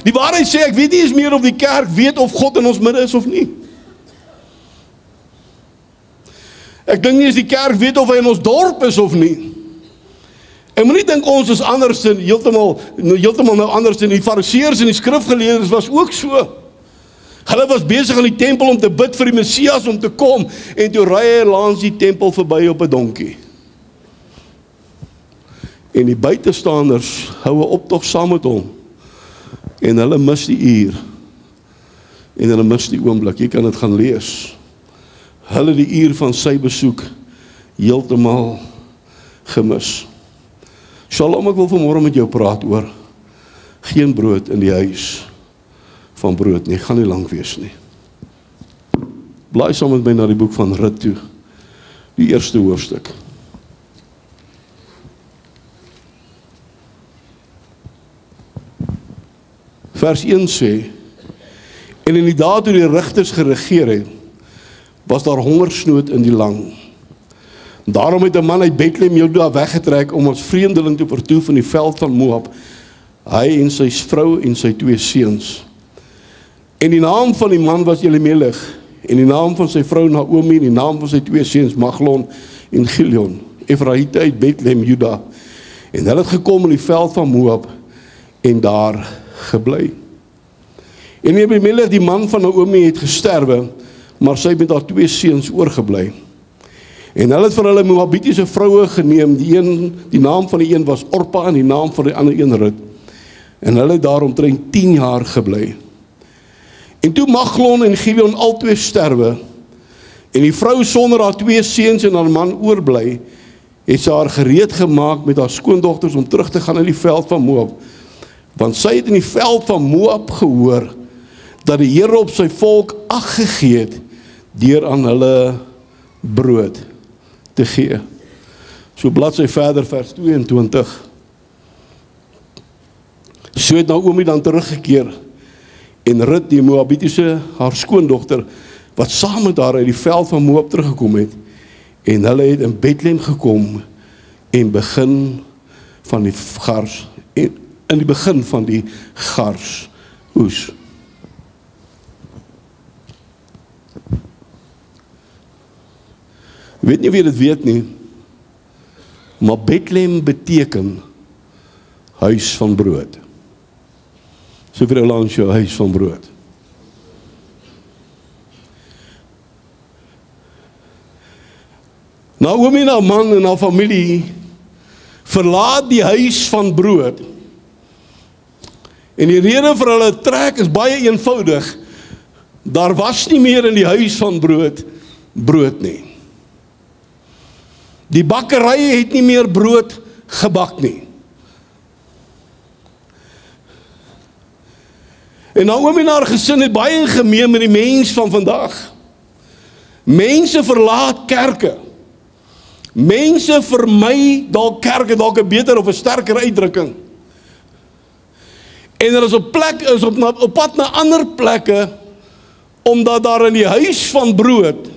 Die waarheid sê, ek weet nie eens meer of die kerk weet of God in ons midde is of nie. Ek dink nie eens die kerk weet of hy in ons dorp is of nie. En moet nie dink ons is anders en heeltemal nou anders en die fariseërs en die skrifgeleerdes was ook so. Hulle was besig in die tempel om te bid vir die Messias om te kom en toe ry hy langs die tempel verby op 'n donkie. En die buitestanders hou 'n optog saam met hom. En hulle mis die uur. En hulle mis die oomblik. Jy kan dit gaan lees. Hulle die uur van sy besoek heeltemal gemis. Shalom, ek wil vanmôre met jou praat oor geen brood in die huis van brood nie. Gaan nie lank wees nie. Blaai saam met my na die boek van Rut toe. Die eerste hoofstuk. Vers 1 sê, en in die dae toe die rigters geregeer het, was daar hongersnood in die land. Daarom het 'n man uit Bethlehem Juda weggetrek om as vreemdeling te vertoef in die veld van Moab, hy en sy vrou en sy 2 seuns. En die naam van die man was Elimelech, en die naam van sy vrou Naomi, en die naam van sy 2 seuns Maglon en Chilion, Efraïte uit Bethlehem Juda. En hulle het gekom in die veld van Moab en daar gebly. En Elimelech, die man van Naomi, het gesterwe, maar sy het met haar 2 seuns oorgebly. En hulle het vir hulle Moabitiese vroue geneem, die naam van die een was Orpa en die naam van die ander een Rut. En hulle het daar omtrent 10 jaar gebly. En toe Maglon en Chilion albei sterwe, en die vrou sonder haar 2 seuns en haar man oorbly, het sy haar gereed gemaak met haar skoondogters om terug te gaan in die veld van Moab. Want sy het in die veld van Moab gehoor, dat die Here op sy volk ag gegee het, deur aan hulle brood te gee. So bladsy verder, vers 22. So het Naomi dan teruggekeer, en Rut, die Moabitiese, haar skoondogter, wat saam met haar uit die veld van Moab teruggekom het, en hulle het in Bethlehem gekom, en begin van die gars, in die begin van die gars oes. Weet nie of jy dit weet nie, maar Bethlehem beteken huis van brood. So vir jou langs jou huis van brood. Naomi en haar man en haar familie verlaat die huis van brood. En die rede vir hulle trek is baie eenvoudig. Daar was nie meer in die huis van brood nie. Die bakkerye het nie meer brood gebak nie. En Naomi en haar gesin het baie gemeen met die mens van vandag. Mense verlaat kerke. Mense vermy dalk kerke, dalk 'n beter of 'n sterker uitdrukking. En hulle is op pad na ander plekke, omdat daar in die huis van brood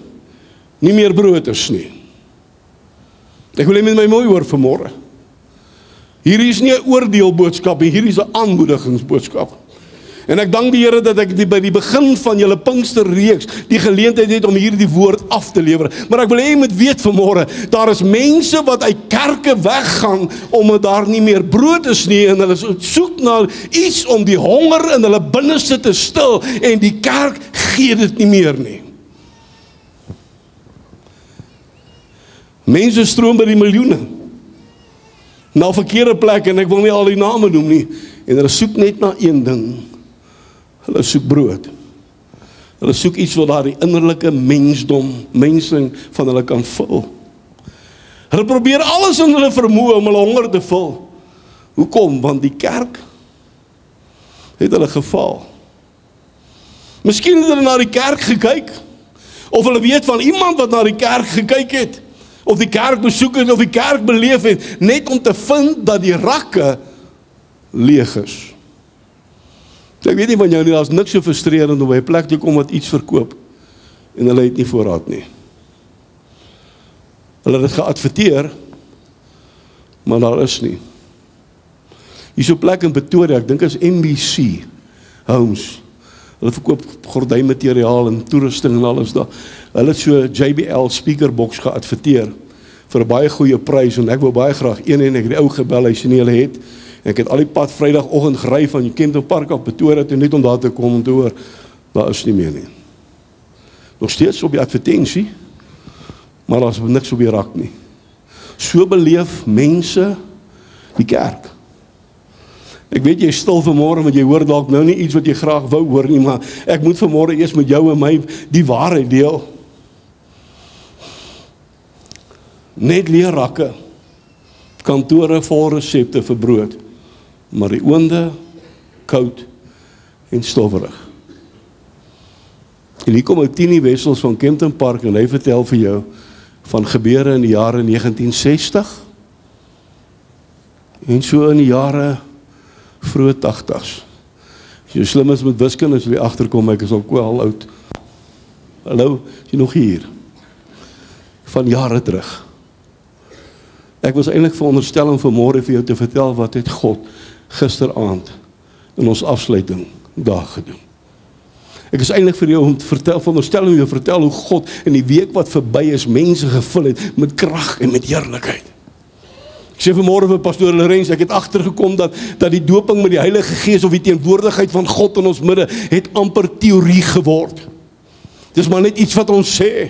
nie meer brood is nie. Ek wil met my mooi hoor vanmôre. Hierdie is nie 'n oordeelboodskap nie, hierdie is 'n aanmoedigingsboodskap. En ek dank die Here dat ek by die begin van julle Pinksterreeks die geleentheid het om hierdie woord af te lewer. Maar ek wil hê jy moet weet vanmôre, daar is mense wat uit kerke weggaan omdat daar nie meer brood is nie, en hulle soek na iets om die honger in hulle binneste te stil, en die kerk gee dit nie meer nie. Mense stroom by die miljoene na verkeerde plekke, en ek wil nie al die name noem nie, en hulle soek net na een ding. Hulle soek brood. Hulle soek iets wat daar die innerlike mensing van hulle kan vul. Hulle probeer alles in hulle vermoë om hulle honger te vul. Hoekom? Want die kerk het hulle geval. Miskien het hulle na die kerk gekyk, of hulle weet van iemand wat na die kerk gekyk het, of die kerk besoek het, of die kerk beleef het, net om te vind dat die rakke leeg is. Ek weet nie van jou nie, daar is niks so frustrerend om by 'n plek te kom wat iets verkoop, en hulle het nie voorraad nie. Hulle het geadverteer, maar daar is nie. Hier so 'n plek in Pretoria, ek dink is MBC, Homes. Hulle verkoop gordijnmateriaal en toerusting en alles daar. Hulle het so JBL speakerbox geadverteer vir 'n baie goeie prys en ek wou baie graag een en ek het die ou gebel, hy sê nie hulle het. Ek het al die pad Vrydagoggend gery van Kempton Park af Pretoria toe net om daar te kom om te hoor, daar is nie meer nie. Nog steeds op die advertensie, maar daar is niks op die rak nie. So beleef mense die kerk. Ek weet jy is stil vanmôre, want jy hoor dalk nou nie iets wat jy graag wou hoor nie, maar ek moet vanmôre eers met jou en my die waarheid deel. Net leerrakke, kantore vol resepte vir brood, maar die oonde, koud en stowwerig. En hier kom ou Tini Wessels van Kempton Park en hy vertel vir jou van gebeure in die jare 1960 en so in die jare vroeë 80's. As jy slim is met wiskunde, as jy agterkom, ek is al wel oud. Hallo, is jy nog hier? Van jare terug. Ek was eintlik veronderstel om vanmôre vir jou te vertel wat het God gisteraand in ons afsluiting daar gedoen. Ek is eintlik vir jou om te vertel, veronderstel om jou vertel hoe God in die week wat verby is, mense gevul het met krag en met heerlikheid. Ek sê vanmôre vir pastoor Lorenz, ek het agtergekom dat die doping met die Heilige Gees of die teenwoordigheid van God in ons midde het amper teorie geword. Dis maar net iets wat ons sê.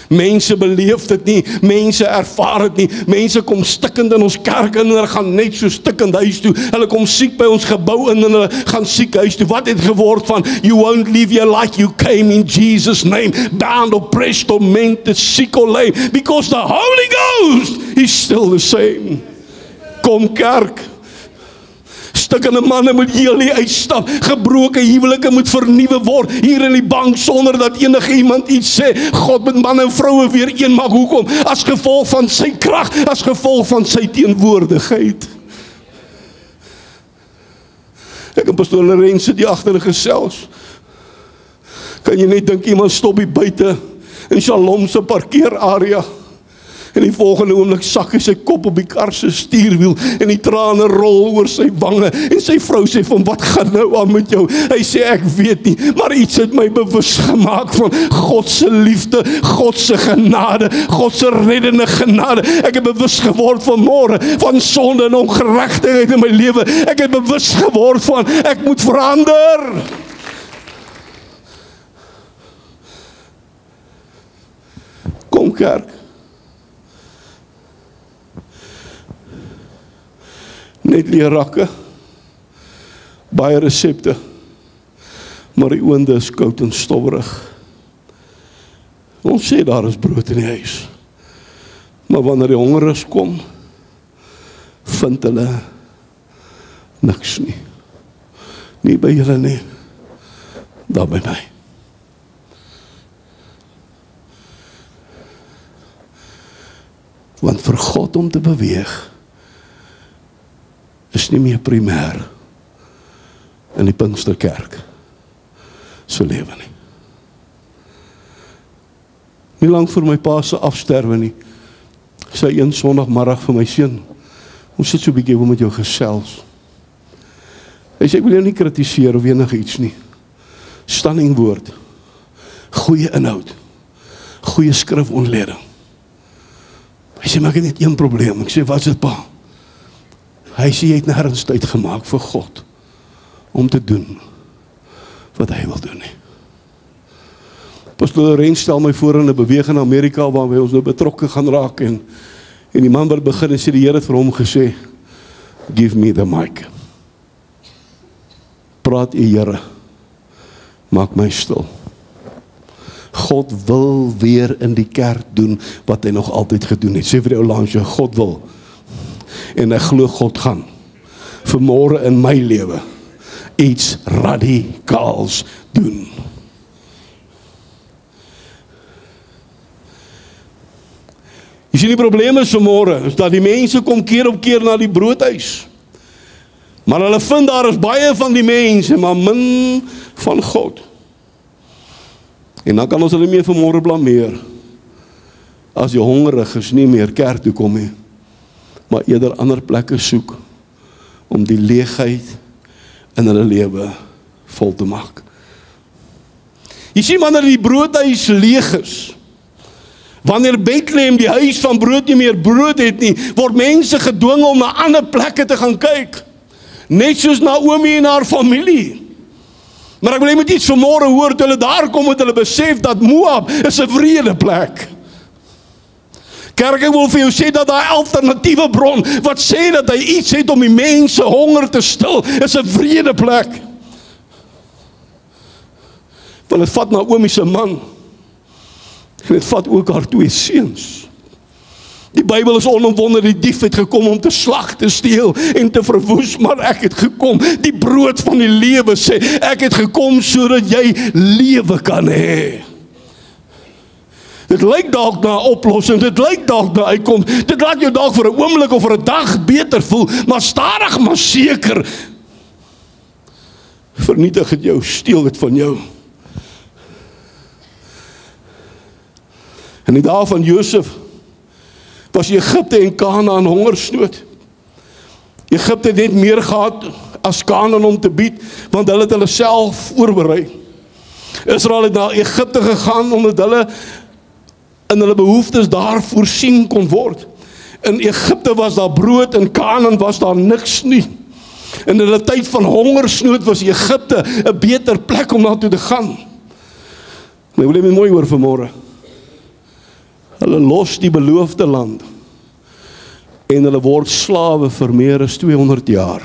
Mense beleef dit nie, mense ervaar dit nie, mense kom stikkend in ons kerk in en hulle gaan net so stikkend huis toe, hulle kom siek by ons gebou in en hulle gaan siek huis toe. Wat het geword van, you won't live your life, you came in Jesus' name, bound, oppressed, tormented, sick or lame, because the Holy Ghost is still the same. Kom kerk, stikkende manne moet heel die uitstap, gebroke huwelike moet vernuwe word, hier in die bank, sonder dat enige iemand iets sê. God met man en vroue weer een maak. Hoekom? As gevolg van sy krag, as gevolg van sy teenwoordigheid. Ek en pastoor Lorenz sit hier agter gesels. Kan jy net dink, iemand stop hier buite in Shalom se parkeerarea, en die volgende oomblik sak hy sy kop op die kar se stuurwiel en die trane rol oor sy wange en sy vrou sê van, wat gaan nou aan met jou? Hy sê, ek weet nie, maar iets het my bewus gemaak van God se liefde, God se genade, God se reddende genade. Ek het bewus geword van môre, van sonde en ongeregtigheid in my lewe. Ek het bewus geword van, ek moet verander. Kom kerk. Net leerrakke, baie resepte, maar die oonde is koud en stowwerig. Ons sê daar is brood in die huis, maar wanneer die hongeris kom, vind hulle niks nie. Nie by julle nie, daar by my. Want vir God om te beweeg, is nie meer primêr in die Pinksterkerk se lewe nie. Nie lang voor my pa se afsterwe nie, sê een Sondagmiddag vir my seun, ons sit so 'n bietjie met jou gesels. Hy sê, ek wil jou nie kritiseer of enige iets nie. Stunning woord, goeie inhoud, goeie skrifontleding. Hy sê, maar ek het net een probleem. Ek sê, wat is dit, pa? Hy sê, jy het nêrens tyd gemaak vir God om te doen wat hy wil doen nie. Pastoor Lorenz stel my voor in 'n beweging in Amerika waarby ons nou betrokke gaan raak en die man wat begin en sê die Here het vir hom gesê, give me the mic. Praat u Here, maak my stil. God wil weer in die kerk doen wat hy nog altyd gedoen het. Sê vir die ou langs jou, God wil. En ek glo God gaan vanmôre in my lewe iets radikaals doen. Jy sien die probleem is vanmôre, is dat die mense kom keer op keer na die broodhuis. Maar hulle vind daar is baie van die mense, maar min van God. En dan kan ons hulle meer vanmôre blameer. As jy hongerig is, nie meer kerk toe kom nie, maar eerder ander plekke soek om die leegheid in hulle lewe vol te maak. Jy sien, wanneer die broodhuis leeg is, wanneer Bethlehem die huis van brood nie meer brood het nie, word mense gedwing om na ander plekke te gaan kyk. Net soos Naomi en haar familie. Maar ek wil jy moet iets vanmôre hoor, toe hulle daar kom, het hulle besef dat Moab is 'n vrede plek. Kerk, ek wil vir jou sê dat daai alternatiewe bron, wat sê dat hy iets het om die mense honger te stil, is 'n vrede plek. Want het vat Naomi se man, en het vat ook haar 2 seuns. Die Bybel is onomwonde, die dief het gekom om te slag, te steel en te verwoes, maar ek het gekom, die brood van die lewe sê, ek het gekom sodat jy lewe kan hê. Dit lyk dalk na 'n oplossing, dit lyk dalk na uitkom, dit laat jou dalk vir 'n oomblik of vir 'n dag beter voel, maar stadig maar seker, vernietig dit jou, steel dit van jou. In die dae van Josef was Egipte en Kanaan hongersnood. Egipte het net meer gehad as Kanaan om te bied, want hulle het hulle self voorberei. Israel het na Egipte gegaan omdat hulle in hulle behoeftes daar voorsien kon word. In Egipte was daar brood, in Kanaan was daar niks nie. In hulle tyd van hongersnood was Egipte 'n beter plek om naartoe te gaan. Maar wil jy my mooi hoor vanmôre? Hulle los die beloofde land en hulle word slawe vir meer as 200 jaar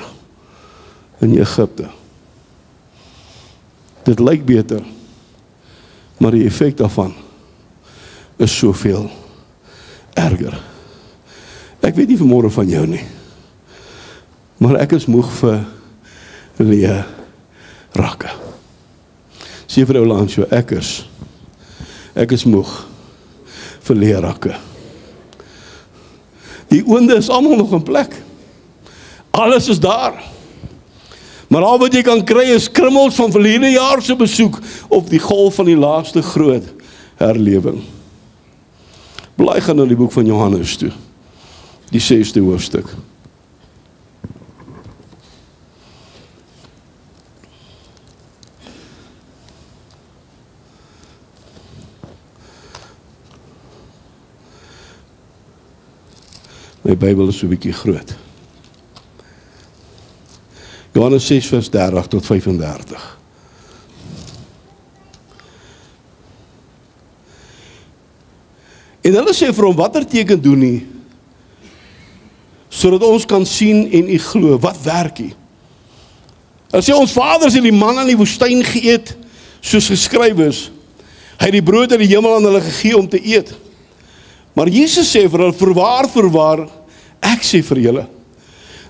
in Egipte. Dit lyk beter, maar die effek daarvan is soveel erger. Ek weet nie vanmôre van jou nie, maar ek is moeg vir leë rakke. Sê vir jou langs jou, ek is moeg vir leë rakke. Die oonde is almal nog in plek. Alles is daar. Maar al wat jy kan kry is krummels van verlede jaar se besoek op die golf van die laaste groot herlewing. Blaai gaan na die boek van Johannes toe, die 6de hoofstuk. My Bybel is so 'n bietjie groot. Johannes 6 vers 30 tot 35. En hulle sê vir hom, watter teken doen nie, sodat ons kan sien en u glo, wat werk hy? Hulle sê, ons vaders het die manna in die woestyn geëet, soos geskryf is, hy het die brood uit die hemel aan hulle gegee om te eet. Maar Jesus sê vir hulle, voorwaar, ek sê vir julle,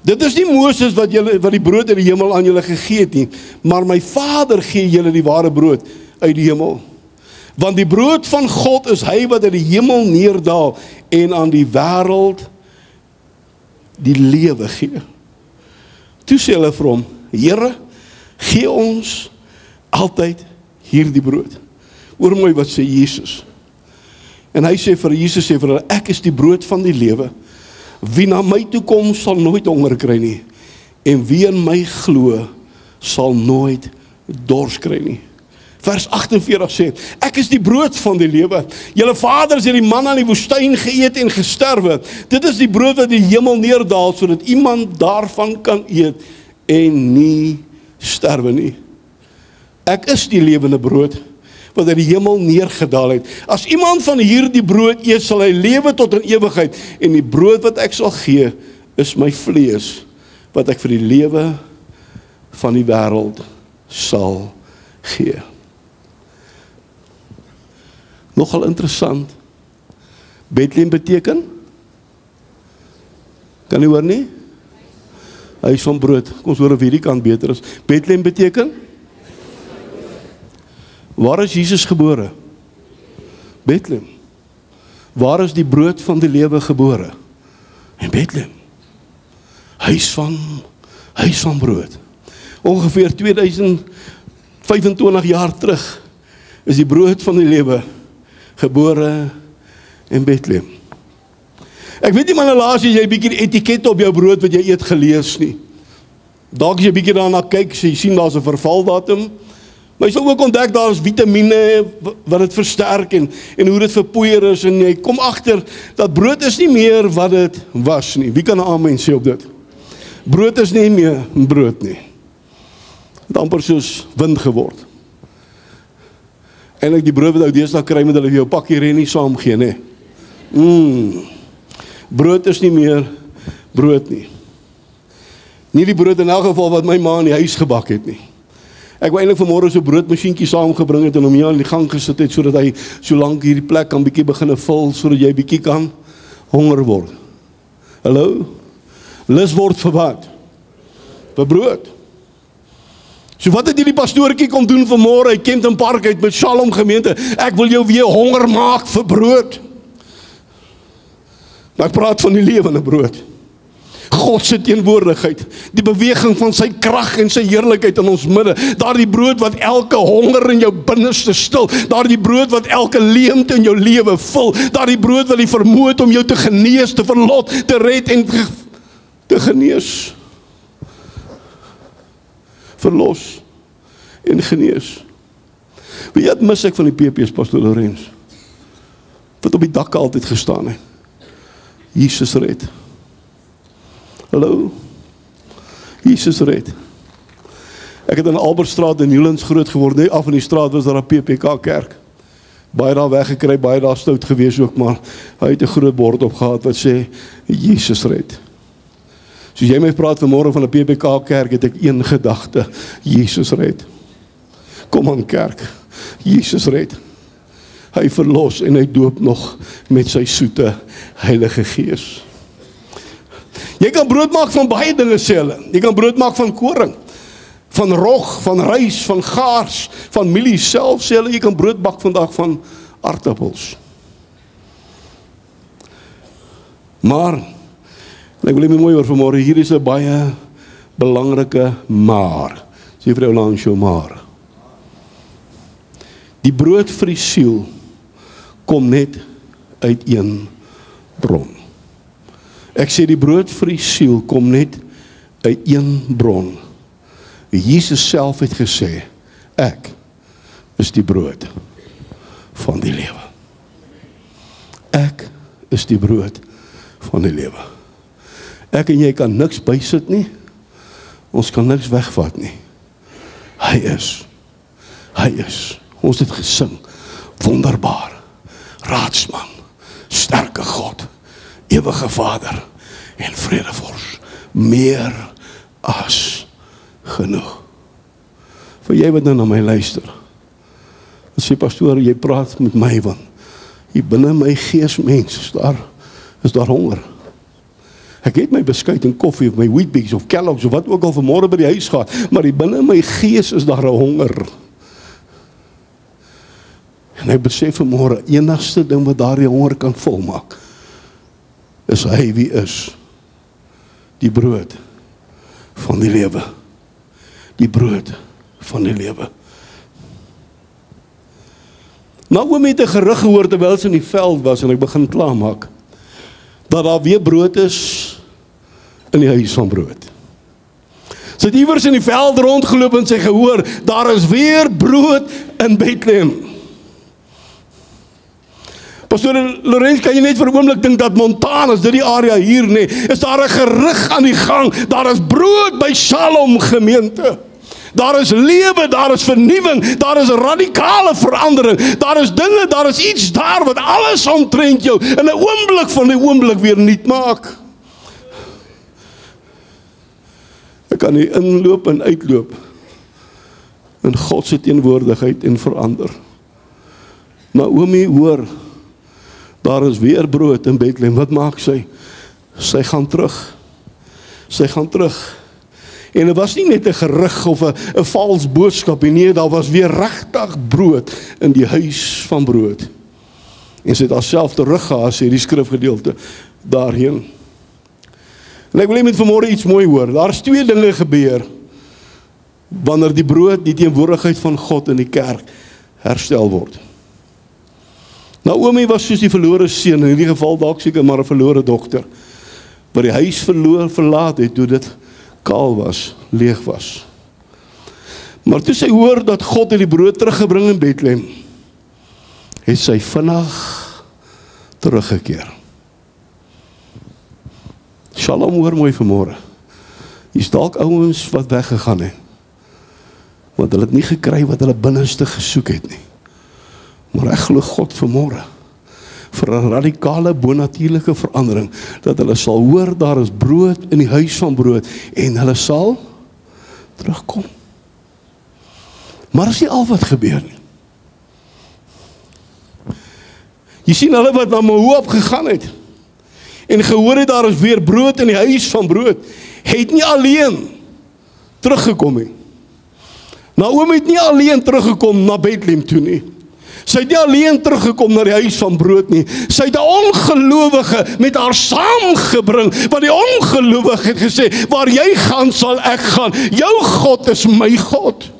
dit is nie Moses wat die brood uit die hemel aan julle gegee het nie, maar my Vader gee julle die ware brood uit die hemel. Want die brood van God is hy wat uit die hemel neerdaal en aan die wêreld die lewe gee. Toe sê hulle vir hom, Here, gee ons altyd hierdie brood. Hoor mooi wat sê Jesus. En Jesus sê vir hulle, ek is die brood van die lewe. Wie na my toe kom, sal nooit honger kry nie. En wie in my glo, sal nooit dors kry nie. Vers 48 sê, ek is die brood van die lewe. Julle vaders het die manna in die woestyn geëet en gesterwe. Dit is die brood wat die hemel neerdaal, sodat iemand daarvan kan eet en nie sterwe nie. Ek is die lewende brood wat uit die hemel neergedaal het. As iemand van hierdie brood eet, sal hy lewe tot in ewigheid. En die brood wat ek sal gee, is my vlees, wat ek vir die lewe van die wêreld sal gee. Nogal interessant. Bethlehem beteken? Kan jy hoor nie? Huis van brood. Kom ons hoor of hierdie kant beter is. Bethlehem beteken? Waar is Jesus gebore? Bethlehem. Waar is die brood van die lewe gebore? In Bethlehem. Huis van brood. Ongeveer 2025 jaar terug is die brood van die lewe gebore in Bethlehem. Ek weet nie, maar laas jy 'n bietjie etikette op jou brood wat jy eet gelees nie. Dalk as jy bietjie daarna kyk, jy sien daar's 'n vervaldatum, maar jy sal ook ontdek daar is vitamiene wat dit versterk en hoe dit verpoeier is, en jy kom agter dat brood is nie meer wat dit was nie. Wie kan 'n amen sê op dit? Brood is nie meer brood nie. Het amper soos wind geword. Eintlik die brood wat ou deesdae kry met hulle vir jou pakkie rennie saamgee, nê. Brood is nie meer brood nie. Nie die brood in elk geval wat my ma in die huis gebak het nie. Ek wou eintlik vanmôre so 'n broodmasjienkie saamgebring het en hom hier aan die gang gesit het sodat hy so lank hierdie plek kan bietjie begin vul sodat jy bietjie kan honger word. Hallo? Lus word vir wat? Vir brood. So wat het hierdie pastoortjie kom doen vanmôre uit Kempton Park uit met Shalom gemeente? Ek wil jou weer honger maak vir brood. Maar ek praat van die lewende brood. God se teenwoordigheid, die beweging van sy krag en sy heerlikheid in ons midde, daardie brood wat elke honger in jou binneste stil, daardie brood wat elke leemte in jou lewe vul, daardie brood wat die vermoë het om jou te genees, te verlot, te red en te genees. Verlos en genees. Weet jy wat mis ek van die PP's, Pastor Lorenz? Wat op die dakke altyd gestaan het. Jesus red. Hallo? Jesus red. Ek het in Albertstraat in Newlands groot geword, nee, af in die straat was daar 'n PPK kerk. Baie daar weggekry, baie daar stout gewees ook, maar hy het 'n groot bord opgehad wat sê, Jesus red. So jy my praat vanmôre van 'n PPK kerk, het ek een gedagte, Jesus red. Kom aan kerk, Jesus red. Hy verlos en hy doop nog met sy soete Heilige Gees. Jy kan brood maak van baie dinge, sê hulle. Jy kan brood maak van koring, van rog, van rys, van gaars, van mielie self, sê hulle. Jy kan brood bak vandag van aardappels. Maar, en ek wil nie mooi oor vanmôre, hier is 'n baie belangrike maar. Sê vir jou langs jou maar. Die brood vir die siel kom net uit een bron. Ek sê die brood vir die siel kom net uit een bron. Jesus self het gesê, ek is die brood van die lewe. Ek is die brood van die lewe. Ek en jy kan niks bysit nie. Ons kan niks wegvat nie. Hy is. Ons het gesing, wonderbaar, raadsman, sterke God, ewige Vader en vredevors, meer as genoeg. Vir jy wat nou na my luister, as jy pastoor, jy praat met my, want hier binne my gees mens, is daar honger. Ek het my beskuit en koffie, of my Weet-Bix, of Kellogg's, of wat ook al vanmôre by die huis gaat, maar hier binne my gees is daar 'n honger. En ek besef vanmôre, enigste ding wat daardie honger kan volmaak, is hy wie is, die brood van die lewe. Die brood van die lewe. Naomi het 'n gerig gehoor terwyl sy in die veld was, en ek begin klaarmaak, dat daar weer brood is in die huis van brood. Sy het iewers in die veld rondgeloop en sy gehoor, daar is weer brood in Bethlehem. Pastor Lorenz, kan jy net vir 'n oomblik dink dat Montana, is dit die area hier nie, is daar 'n gerig aan die gang, daar is brood by Shalom gemeente. Daar is lewe, daar is vernuwing, daar is radikale verandering, daar is dinge, daar is iets daar wat alles omtrent jou in 'n oomblik van die oomblik weer nuut maak. Ek kan nie inloop en uitloop in God se teenwoordigheid en verander. Naomi hoor, daar is weer brood in Bethlehem. Wat maak sy? Sy gaan terug. Sy gaan terug. En dit was nie net 'n gerig of 'n vals boodskap nie, daar was weer regtig brood in die huis van brood. En sy het haarself teruggehaal, sê die skrifgedeelte daarheen. En ek wil net vanmôre iets mooi hoor. Daar is twee dinge gebeur wanneer die brood, die teenwoordigheid van God in die kerk herstel word. Naomi was soos die verlore seun, in hierdie geval dalk seker maar 'n verlore dogter, wat die huis verlaat het toe dit kaal was, leeg was. Maar toe sy hoor dat God het die brood teruggebring in Bethlehem, het sy vinnig teruggekeer. Shalom, hoor mooi vanmôre. Hier's dalk ouens wat weggegaan het, want hulle het nie gekry wat hulle binneste gesoek het nie. Maar ek glo God vanmôre vir 'n radikale bonatuurlike verandering, dat hulle sal hoor daar is brood in die huis van brood en hulle sal terugkom. Maar is nie al wat gebeur nie. Jy sien hulle wat na Moab gegaan het en gehoor het daar is weer brood in die huis van brood, het nie alleen teruggekom nie. Naomi het nie alleen teruggekom na Bethlehem toe nie. Sy het nie alleen teruggekom na die huis van brood nie. Sy het 'n ongelowige met haar saamgebring, want die ongelowige het gesê, waar jy gaan sal ek gaan. Jou God is my God.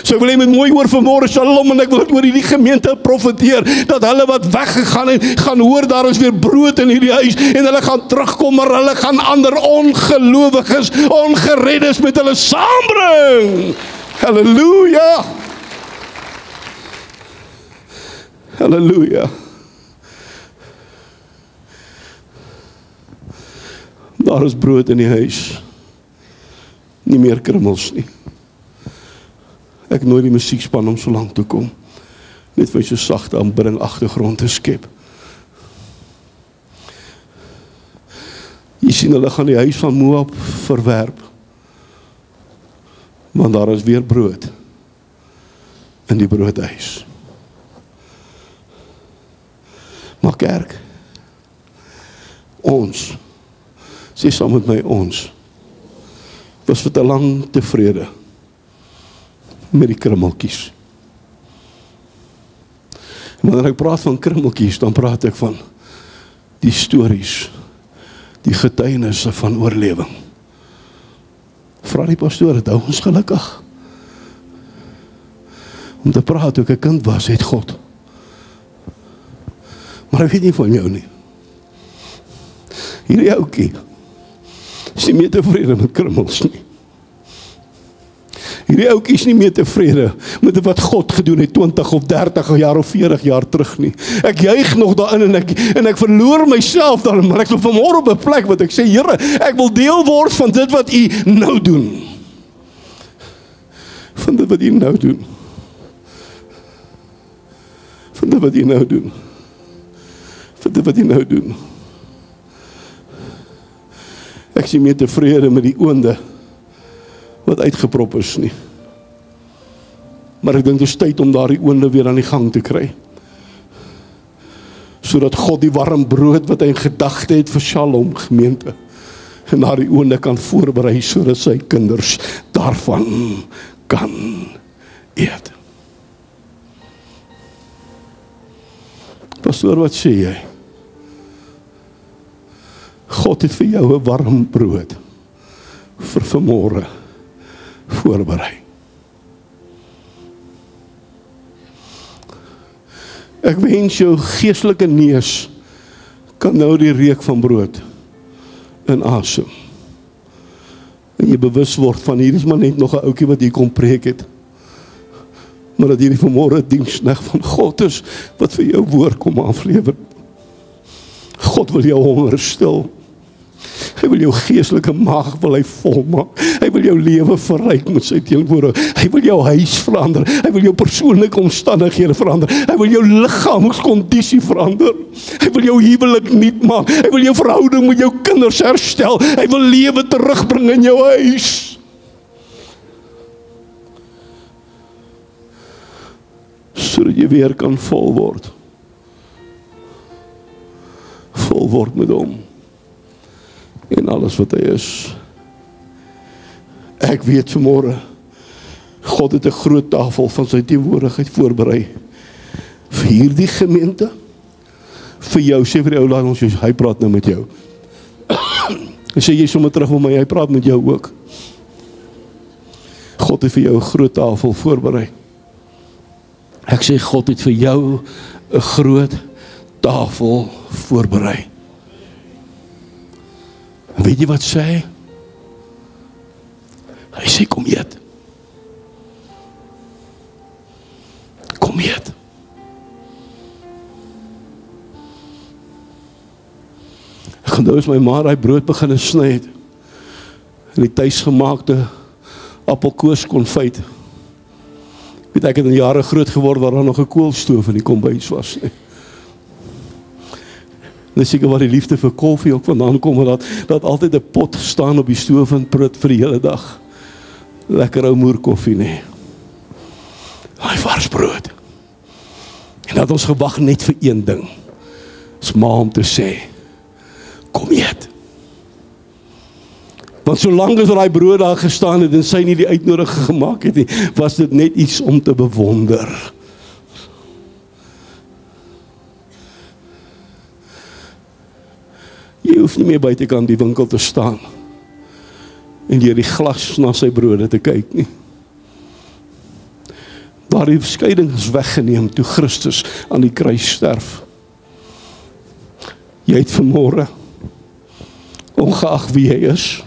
So wil jy met mooi hoor vanmôre, Shalom, en ek wil oor hierdie gemeente profeteer, dat hulle wat weggegaan het, gaan hoor daar is weer brood in hierdie huis, en hulle gaan terugkom, maar hulle gaan ander ongelowiges, ongereddes met hulle saambring. Halleluja! Halleluja! Daar is brood in die huis, nie meer krummels nie. Ek nooi die musiekspan om so lank te kom, net vir so sagte aanbidding agtergrond te skep. Jy sien, hulle gaan die huis van Moab verwerp, want daar is weer brood in die broodhuis. Maar kerk, ons, sê saam met my, ons was vir te lang tevrede met die krummeltjies. En wanneer ek praat van krummeltjies, dan praat ek van die stories, die getuienisse van oorlewing. Vra die pastoor, het hou ons gelukkig om te praat toe ek 'n kind was, het God. Maar ek weet nie van jou nie. Hierdie oukie is nie meer tevrede met krummels nie. Hierdie oukie is nie meer tevrede met wat God gedoen het 20 of 30 jaar of 40 jaar terug nie. Ek juig nog daarin en ek verloor myself daarin, maar ek wil vanmôre op 'n plek wat ek sê, Here, ek wil deel word van dit wat U nou doen. Van dit wat U nou doen. Van dit wat U nou doen. Van dit wat U nou doen. Ek is nie meer tevrede met die oonde wat uitgeprop is nie. Maar ek dink dit is tyd om daardie oonde weer aan die gang te kry. Sodat God die warm brood wat hy in gedagte het vir Shalom gemeente, en daardie oonde kan voorberei, sodat sy kinders daarvan kan eet. Pastoor, wat sê jy? God het vir jou 'n warm brood vir vanmôre voorberei. Ek wens jou geestelike neus kan nou die reuk van brood inasem. En jy bewus word van, hier is maar net nog 'n ouetjie wat hier kom preek het. Maar dat hierdie vanmôre diensknegt van God is, wat vir jou woord kom aflewer. God wil jou honger stil. Hy wil jou geestelike maag wil hy volmaak. Hy wil jou lewe verryk met sy teenwoordigheid. Hy wil jou huis verander. Hy wil jou persoonlike omstandighede verander. Hy wil jou liggaamskondisie verander. Hy wil jou huwelik nuut maak. Hy wil jou verhouding met jou kinders herstel. Hy wil lewe terugbring in jou huis. Sodat jy weer kan vol word. Vol word met hom. En alles wat hy is. Ek weet vanmôre, God het 'n groot tafel van sy teenwoordigheid voorberei. Vir hierdie gemeente, vir jou, sê vir die ou, laat ons, hy praat nou met jou. En sê jy sommer terug met my, hy praat met jou ook. God het vir jou 'n groot tafel voorberei. Ek sê God het vir jou 'n groot tafel voorberei. En weet jy wat sê hy? Hy sê, kom eet. Kom eet. Ek onthou as my ma daai brood begin sny het, en die tuisgemaakte appelkoeskonfyt. Ek het in jare groot geword waar daar nog 'n koolstoof in die kombuis was. En seker waar die liefde vir koffie ook vandaan kom, dat altyd 'n pot staan op die stoof en prut vir die hele dag. Lekker ou moerkoffie, nee. Daai vars brood. En dat ons gewag net vir een ding. Is ma om te sê, kom eet. Want solank as daai brood daar gestaan het en sy nie die uitnodiging gemaak het nie, was dit net iets om te bewonder. Jy hoef nie meer buitekant die winkel te staan en deur die glas na sy brode te kyk nie. Daardie skeiding is weggeneem toe Christus aan die kruis sterf. Jy het vanmôre, ongeag wie jy is,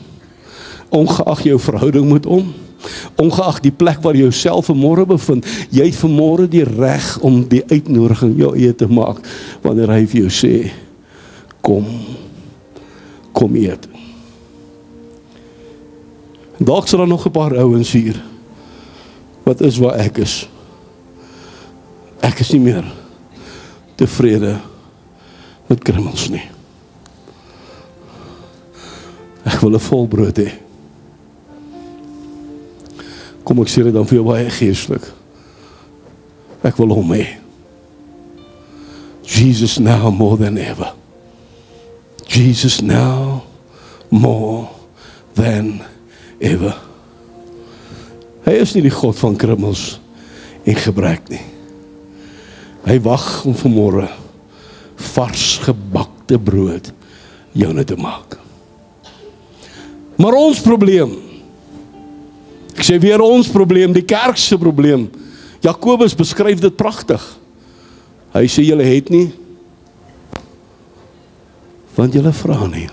ongeag jou verhouding met hom, ongeag die plek waar jy jouself vanmôre bevind, jy het vanmôre die reg om die uitnodiging jou eie te maak, wanneer hy vir jou sê, kom eet. Dalk sal daar nog 'n paar ouens hier, wat is waar ek is. Ek is nie meer tevrede met krummels nie. Ek wil 'n vol brood hê. Kom ek sê dit dan vir jou baie geestelik. Ek wil hom hê. Jesus now more than ever. Jesus now more than ever. Hy is nie die God van krummels en gebrek nie. Hy wag om vanmôre vars gebakte brood joune te maak. Maar ons probleem, ek sê weer ons probleem, die kerk se probleem, Jakobus beskryf dit pragtig. Hy sê julle het nie, want julle vra nie.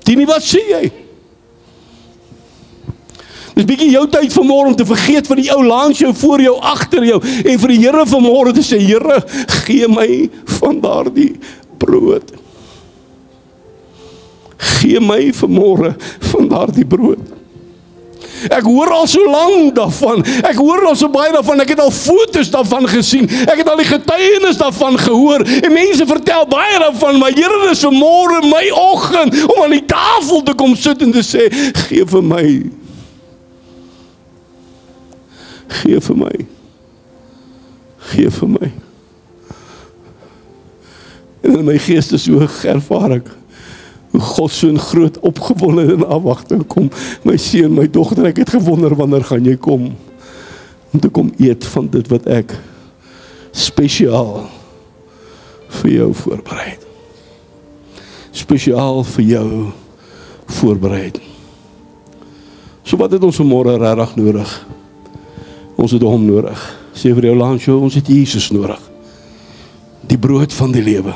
Tini, wat sê jy? Dis bietjie jou tyd vanmôre om te vergeet van die ou langs jou, voor jou, agter jou, en vir die Here vanmôre te sê, Here, gee my van daardie brood. Gee my vanmôre van daardie brood. Ek hoor al so lank daarvan, ek hoor al so baie daarvan, ek het al foto's daarvan gesien, ek het al die getuienis daarvan gehoor, en mense vertel baie daarvan, maar Here, dis vanmôre my oggend, om aan die tafel te kom sit en te sê, gee vir my. Gee vir my. Gee vir my. En in my gees is so ervaar ek, hoe God so in groot opgewonde en afwagting kom, my seun, my dogter, ek het gewonder, wanneer gaan jy kom, om te kom eet van dit wat ek spesiaal vir jou voorbereid. Spesiaal vir jou voorbereid. So wat het ons vanmôre regtig nodig? Ons het hom nodig. Sê vir jou langs jou, ons het Jesus nodig. Die brood van die lewe.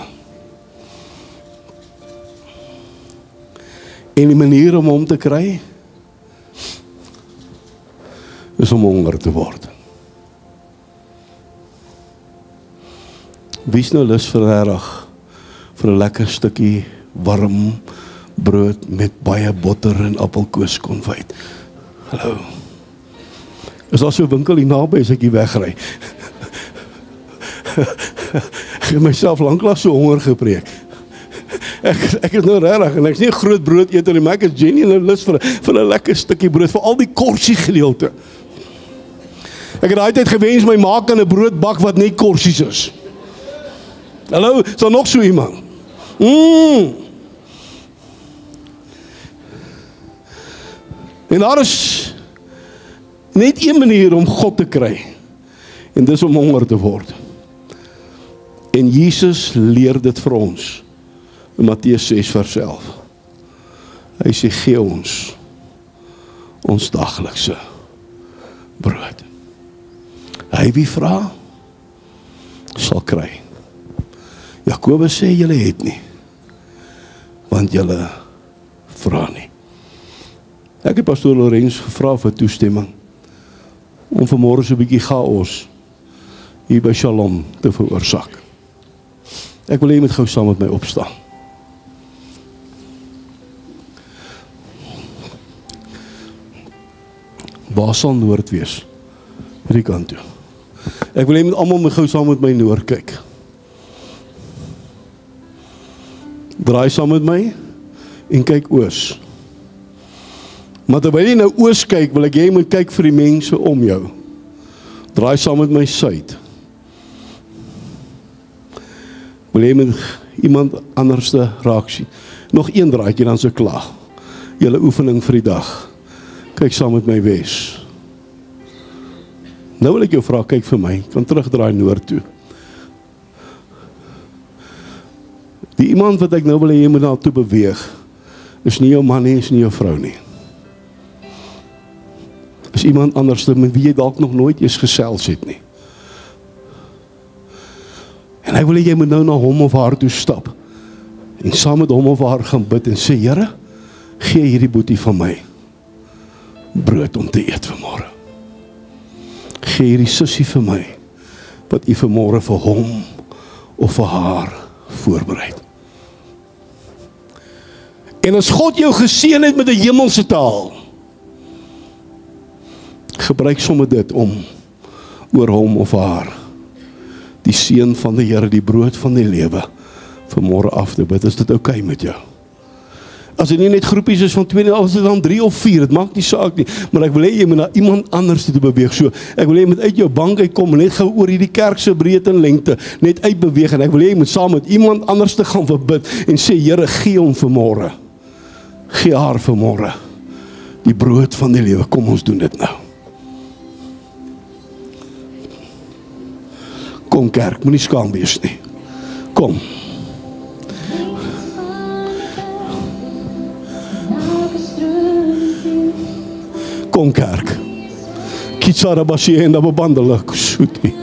En die manier om hom te kry, is om honger te word. Wie is nou lus vir regtig, vir 'n lekker stukkie warm brood met baie botter en appelkoeskonfyt? Hallo. Is daar so 'n winkel hier naby as ek hier wegry? Ek het myself lanklaas so honger gepreek. Ek is nou regtig, en ek is nie 'n groot brood eter nie, maar ek is genuine lus vir 'n lekker stukkie brood, vir al die korsie gedeelte. Ek het daai tyd gewens my ma kan 'n brood bak wat net korsies is. Hallo, is daar nog so iemand? En daar is net een manier om God te kry, en dis om honger te word. En Jesus leer dit vir ons, in Matteus 6 vers 11. Hy sê, gee ons daglikse brood. Hy wie vra, sal kry. Jakobus sê, julle het nie, niemand julle vra nie. Ek het pastoor Lorenz gevra vir toestemming om vanmôre so 'n bietjie chaos hier by Shalom te veroorsaak. Ek wil hê jy moet gou saam met my opstaan. Waar sal Noord wees? Hierdie kant toe. Ek wil hê jy moet almal gou saam met my Noord kyk. Draai saam met my en kyk oos. Maar terwyl jy nou oos kyk, wil ek jy moet kyk vir die mense om jou. Draai saam met my suid. Wil jy met iemand anders te raak sien? Nog een draaitjie dan so klaar. Julle oefening vir die dag. Kyk saam met my wes. Nou wil ek jou vra, kyk vir my. Kan terugdraai Noord toe. Die iemand wat ek nou wil hê jy moet na toe beweeg, is nie jou man nie, is nie jou vrou nie. Is iemand anders met wie jy dalk nog nooit eens gesels het nie. En ek wil hê jy moet nou na hom of haar toe stap en saam met hom of haar gaan bid en sê, Here, gee hierdie boetie van my brood om te eet vanmôre. Gee hierdie sussie vir my wat u vanmôre vir hom of vir haar voorberei. En as God jou geseën het met 'n hemelse taal, gebruik sommer dit om oor hom of haar die seën van die Here, die brood van die lewe vanmôre af te bid. Is dit oukei met jou? As dit nie net groepies is van 2, as dit dan 3 of 4, dit maak nie saak nie, maar ek wil hê jy moet na iemand anders te beweeg. So, ek wil hê jy moet uit jou bank uitkom en net gou oor hierdie kerk se breedte en lengte net uitbeweeg en ek wil hê jy moet saam met iemand anders te gaan verbid en sê, Here, gee hom vanmôre. Gee haar vanmôre die brood van die lewe. Kom ons doen dit nou. Kom kerk, moenie skaam wees nie. Kom. Kom kerk. Kitsara basie en babandela kusuti.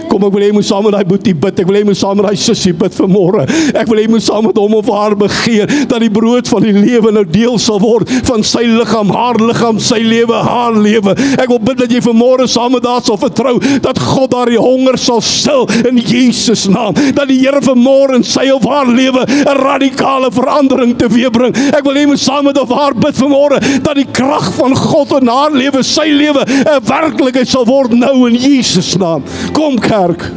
Kom, ek wil hê jy moet saam met daai boetie bid. Ek wil hê jy moet saam met daai sussie bid vanmôre. Ek wil hê jy moet saam met hom of haar begeer dat die brood van die lewe nou deel sal word van sy liggaam, haar liggaam, sy lewe, haar lewe. Ek wil bid dat jy vanmôre saam met haar sal vertrou dat God daardie honger sal stil in Jesus naam. Dat die Here vanmôre in sy of haar lewe 'n radikale verandering teweegbring. Ek wil hê jy moet saam met of haar bid vanmôre dat die krag van God in haar lewe, sy lewe 'n werklikheid sal word nou in Jesus naam. Kom kerk.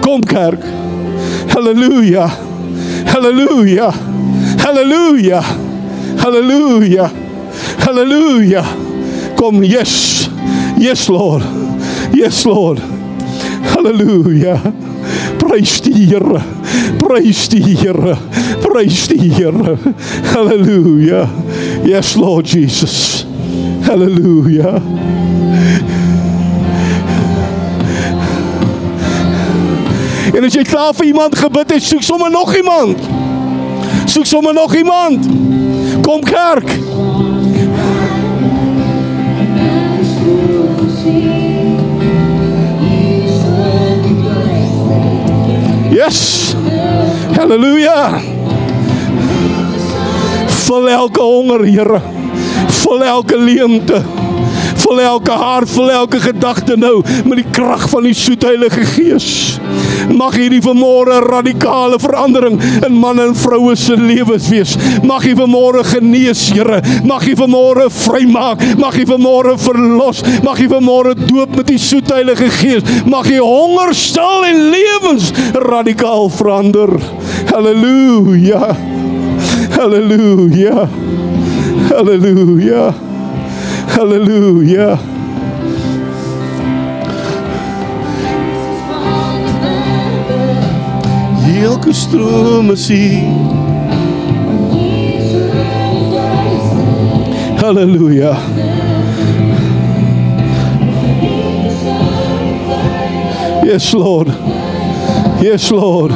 Kom kerk. Halleluja. Halleluja. Halleluja. Halleluja. Halleluja. Kom, yes. Yes, Lord. Yes, Lord. Halleluja. Prys die Here. Prys die Here. Prys die Here. Halleluja. Yes, Lord Jesus. Halleluja. En as jy klaar vir iemand gebid het, soek sommer nog iemand. Soek sommer nog iemand. Kom kerk. Yes. Halleluja. Vul elke honger, Here. Vul elke leemte. Vul elke hart, vul elke gedagte nou met die krag van die soet Heilige Gees. Mag hierdie vanmôre radikale verandering in man en vroue se lewens wees. Mag hy vanmôre genees, Here. Mag hy vanmôre vrymaak. Mag hy vanmôre verlos. Mag hy vanmôre doop met die soet Heilige Gees. Mag hy honger stil en lewens radikaal verander. Halleluja. Halleluja. Halleluja. Halleluja. Elke stroom sien. Halleluja. Yes, Lord. Yes, Lord.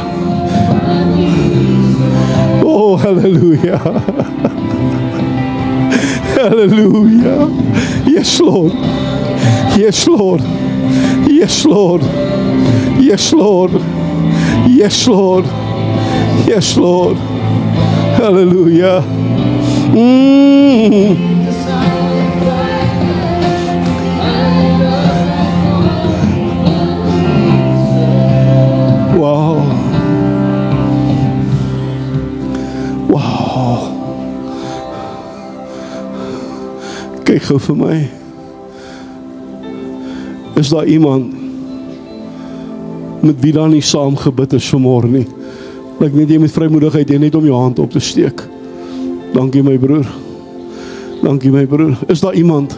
Oh, hallelujah. Hallelujah. Yes, Lord. Yes, Lord. Yes, Lord. Yes, Lord. Yes, Lord. Yes, Lord. Halleluja. Wow. Wow. Kyk gou vir my. Is daar iemand met wie dan nie saam gebid is vanmôre nie? Ek net jy met vrymoedigheid net om jou hand op te steek. Dankie my broer. Dankie my broer. Is daar iemand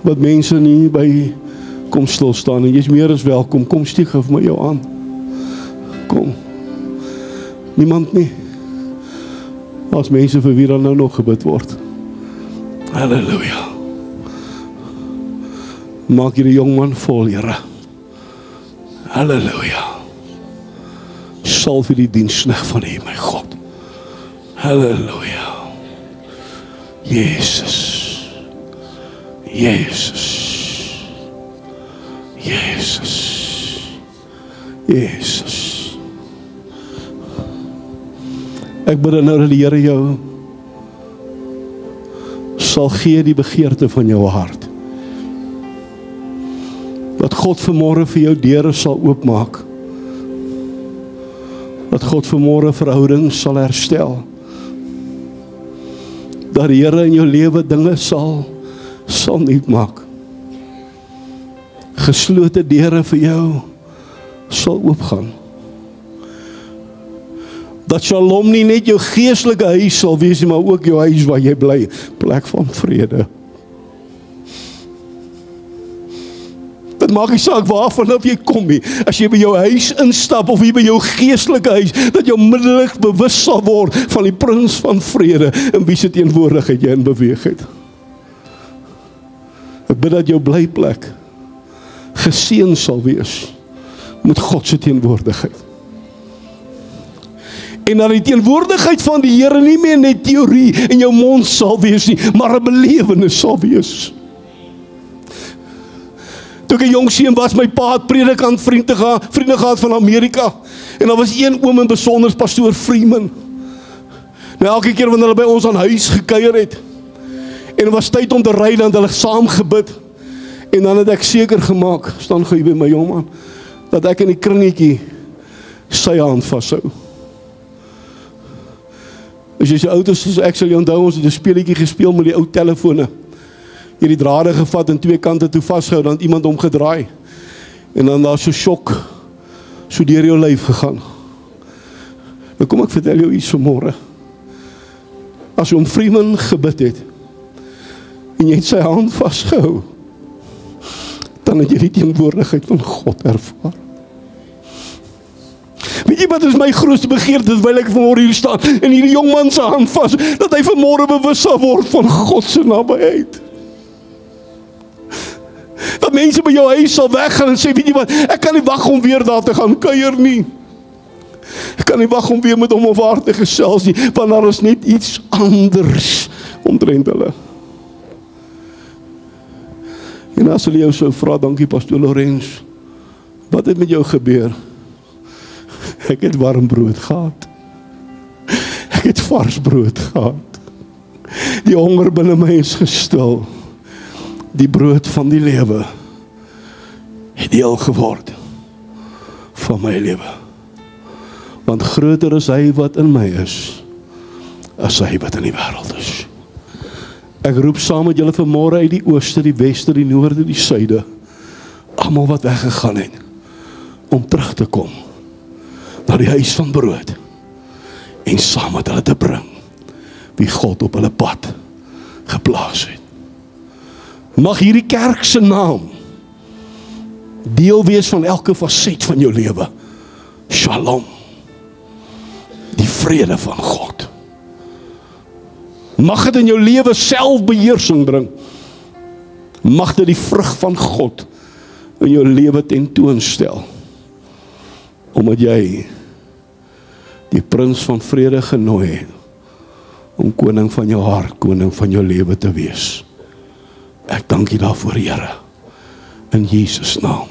wat mense nie by kom stil staan en jy's meer as welkom. Kom steek vir my jou aan. Kom. Niemand nie. As mense vir wie dan nou nog gebid word. Halleluja. Maak hierdie jongman vol, Here. Halleluja. Salf die diensknegt van U, my God. Halleluja. Jezus. Jezus. Jezus. Jezus. Ek bid nou dat die Here jou sal gee die begeerte van jou hart. Dat God vanmôre vir jou deure sal oopmaak. Dat God vanmôre verhoudings sal herstel. Dat die Here in jou lewe dinge sal nuut maak. Geslote deure vir jou sal oopgaan. Dat Shalom nie net jou geestelike huis sal wees, maar ook jou huis waar jy bly, plek van vrede. Dit maak nie saak waarvan jy kom nie. As jy by jou huis instap of jy by jou geestelike huis, dat jy onmiddellik bewus sal word van die prins van vrede in wie se teenwoordigheid jy in beweeg het. Ek bid dat jou blyplek geseën sal wees met God se teenwoordigheid. En dat die teenwoordigheid van die Here nie meer net teorie in jou mond sal wees nie, maar 'n belewenis sal wees. Toe ek 'n jong seun was, my pa het predikant vriende gehad van Amerika. En daar was een oom in besonder, pastoor Freeman. Nou elke keer wanneer hulle by ons aan huis gekuier het, en het was tyd om te ry, dan het hulle saam gebid. En dan het ek seker gemaak, staan gou by my jongman, dat ek in die kringetjie sy hand vashou. As jy so oud is, soos ek sal jy onthou, ons het 'n speletjie gespeel met die ou telefone. Jy die drade gevat en twee kante toe vasgehou, dan het iemand omgedraai. En dan daar so sjok, so deur jou lyf gegaan. Nou kom ek vertel jou iets vanmôre. As jy om Freeman gebid het, en jy het sy hand vasgehou, dan het jy die teenwoordigheid van God ervaar. Weet jy wat is my grootste begeerte, terwyl ek vanmôre hier staan, en hierdie jongman se hand vas, dat hy vanmôre bewus sal word van God se nabyheid. Dat mense by jou huis sal weggaan en sê, weet jy wat, ek kan nie wag om weer daar te gaan kuier nie. Ek kan nie wag om weer met hom of haar te gesels nie, want daar is net iets anders omtrent hulle. En as hulle jou sou vra, dankie pastoor Lorenz, wat het met jou gebeur? Ek het warm brood gehad. Ek het vars brood gehad. Die honger binne my is gestil. Die brood van die lewe het deel geword van my lewe. Want groter is hy wat in my is, as hy wat in die wêreld is. Ek roep saam met julle vanmôre uit die ooste, die weste, die noorde, die suide, almal wat weggegaan het, om terug te kom na die huis van brood, en saam met hulle te bring, wie God op hulle pad geplaas het. Mag hierdie kerk se naam deel wees van elke faset van jou lewe. Shalom. Die vrede van God. Mag dit in jou lewe selfbeheersing bring. Mag dit die vrug van God in jou lewe tentoonstel. Omdat jy die prins van vrede genooi het om koning van jou hart, koning van jou lewe te wees. Ek dank U daarvoor, Here. In Jesus naam.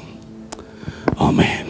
Amen.